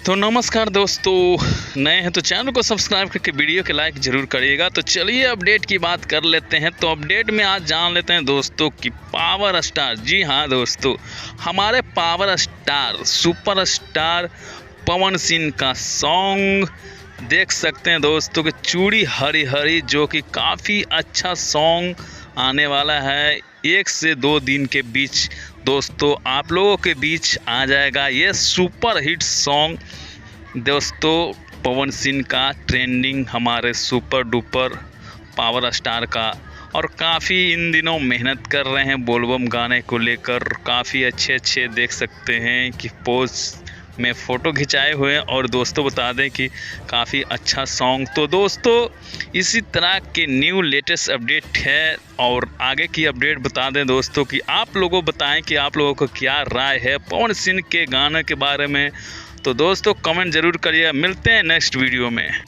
तो नमस्कार दोस्तों, नए हैं तो चैनल को सब्सक्राइब करके वीडियो के लाइक ज़रूर करिएगा। तो चलिए अपडेट की बात कर लेते हैं। तो अपडेट में आज जान लेते हैं दोस्तों कि पावर स्टार, जी हाँ दोस्तों, हमारे power star super star Pawan Singh का सॉन्ग देख सकते हैं दोस्तों कि चूड़ी हरी हरी, जो कि काफ़ी अच्छा सॉन्ग आने वाला है। 1 से 2 दिन के बीच दोस्तों आप लोगों के बीच आ जाएगा ये सुपर हिट सॉन्ग दोस्तों पवन सिंह का, ट्रेंडिंग हमारे सुपर डुपर पावर स्टार का। और काफ़ी इन दिनों मेहनत कर रहे हैं बोलबम गाने को लेकर। काफ़ी अच्छे देख सकते हैं कि पोज में फ़ोटो खिंचाए हुए हैं। और दोस्तों बता दें कि काफ़ी अच्छा सॉन्ग। तो दोस्तों इसी तरह के न्यू लेटेस्ट अपडेट है। और आगे की अपडेट बता दें दोस्तों कि आप लोगों बताएं कि आप लोगों को क्या राय है पवन सिंह के गाने के बारे में। तो दोस्तों कमेंट ज़रूर करिए। मिलते हैं नेक्स्ट वीडियो में।